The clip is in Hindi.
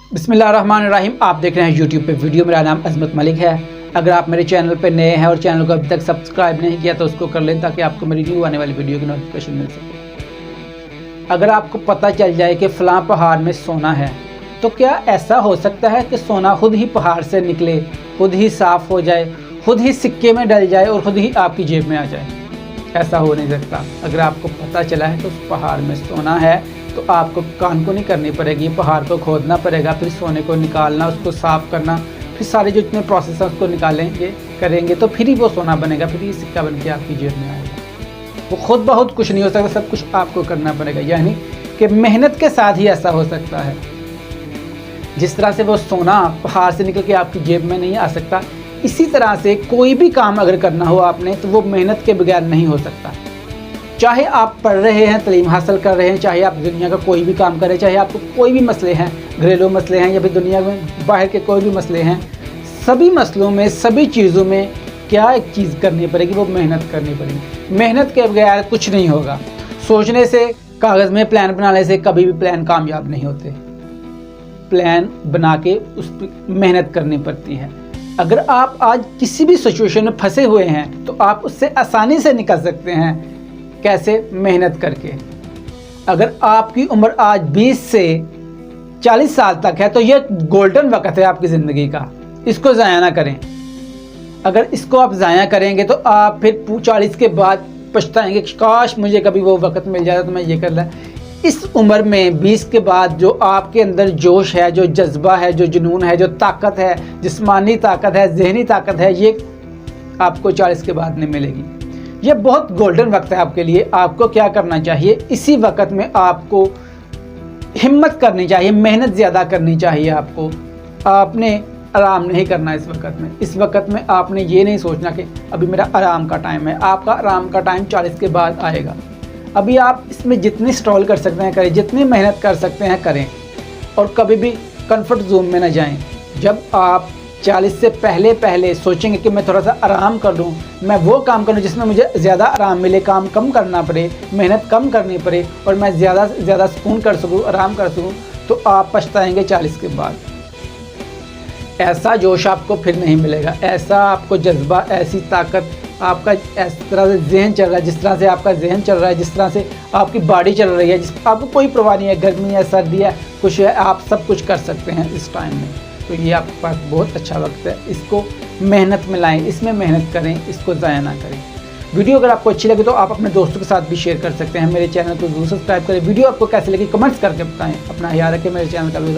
बिस्मिल्लाहिर्रहमानिर्रहीम। आप देख रहे हैं यूट्यूब पे वीडियो। मेरा नाम अजमत मलिक है। अगर आप मेरे चैनल पे नए हैं और चैनल को अभी तक सब्सक्राइब नहीं किया तो उसको कर लें ताकि आपको मेरी न्यू आने वाली वीडियो की नोटिफिकेशन मिल सके। अगर आपको पता चल जाए कि फ़लाँ पहाड़ में सोना है तो क्या ऐसा हो सकता है कि सोना खुद ही पहाड़ से निकले, खुद ही साफ़ हो जाए, खुद ही सिक्के में डल जाए और खुद ही आपकी जेब में आ जाए? ऐसा हो नहीं सकता। अगर आपको पता चला है तो उस पहाड़ में सोना है तो आपको कानकुनी करनी पड़ेगी, पहाड़ को खोदना पड़ेगा, फिर सोने को निकालना, उसको साफ़ करना, फिर सारे जो इतने प्रोसेस हैं उसको निकालेंगे करेंगे तो फिर ही वो सोना बनेगा, फिर ही सिक्का बन के आपकी जेब में आएगा। वो खुद बहुत कुछ नहीं हो सकता, सब कुछ आपको करना पड़ेगा। यानी कि मेहनत के साथ ही ऐसा हो सकता है। जिस तरह से वो सोना पहाड़ से निकल के आपकी जेब में नहीं आ सकता, इसी तरह से कोई भी काम अगर करना हो आपने तो वो मेहनत के बगैर नहीं हो सकता। चाहे आप पढ़ रहे हैं, तालीम हासिल कर रहे हैं, चाहे आप दुनिया का कोई भी काम करें, चाहे आपको कोई भी मसले हैं, घरेलू मसले हैं या फिर दुनिया में बाहर के कोई भी मसले हैं, सभी मसलों में, सभी चीज़ों में क्या एक चीज़ करनी पड़ेगी, वो मेहनत करनी पड़ेगी। मेहनत के बगैर कुछ नहीं होगा। सोचने से, कागज़ में प्लान बनाने से कभी भी प्लान कामयाब नहीं होते। प्लान बना के उस पर मेहनत करनी पड़ती है। अगर आप आज किसी भी सिचुएशन में फंसे हुए हैं तो आप उससे आसानी से निकल सकते हैं। कैसे? मेहनत करके। अगर आपकी उम्र आज 20 से 40 साल तक है तो ये गोल्डन वक्त है आपकी ज़िंदगी का, इसको ज़ाया ना करें। अगर इसको आप ज़ाया करेंगे तो आप फिर 40 के बाद पछताएंगे, काश मुझे कभी वो वक्त मिल जाता तो मैं ये कर ला। इस उम्र में 20 के बाद जो आपके अंदर जोश है, जो जज्बा है, जो जुनून है, जो ताकत है, जिस्मानी ताकत है, ज़हनी ताकत है, ये आपको 40 के बाद नहीं मिलेगी। ये बहुत गोल्डन वक्त है आपके लिए। आपको क्या करना चाहिए? इसी वक्त में आपको हिम्मत करनी चाहिए, मेहनत ज़्यादा करनी चाहिए। आपने आराम नहीं करना इस वक्त में। इस वक्त में आपने ये नहीं सोचना कि अभी मेरा आराम का टाइम है। आपका आराम का टाइम 40 के बाद आएगा। अभी आप इसमें जितनी स्ट्रगल कर सकते हैं करें, जितनी मेहनत कर सकते हैं करें, और कभी भी कंफर्ट जोन में ना जाएं। जब आप 40 से पहले सोचेंगे कि मैं थोड़ा सा आराम कर लूँ, मैं वो काम करूँ जिसमें मुझे ज़्यादा आराम मिले, काम कम करना पड़े, मेहनत कम करनी पड़े और मैं ज़्यादा से ज़्यादा सुकून कर सकूँ, आराम कर सकूँ, तो आप पछताएंगे 40 के बाद। ऐसा जोश आपको फिर नहीं मिलेगा, ऐसा आपको जज्बा, ऐसी ताकत, आपका इस तरह से जहन चल रहा है, जिस तरह से आपका जहन चल रहा है, जिस तरह से आपकी बॉडी चल रही है, आपको कोई परवाह नहीं है, गर्मी है, सर्दी है, कुछ है, आप सब कुछ कर सकते हैं इस टाइम में। तो ये आपके पास बहुत अच्छा वक्त है। इसको मेहनत में लाएं, इसमें मेहनत करें, इसको ज़ाया ना करें। वीडियो अगर आपको अच्छी लगे तो आप अपने दोस्तों के साथ भी शेयर कर सकते हैं। मेरे चैनल को जरूर सब्सक्राइब करें। वीडियो आपको कैसे लगी कमेंट्स करके बताएं। अपना ख्याल रखें। मेरे चैनल का भी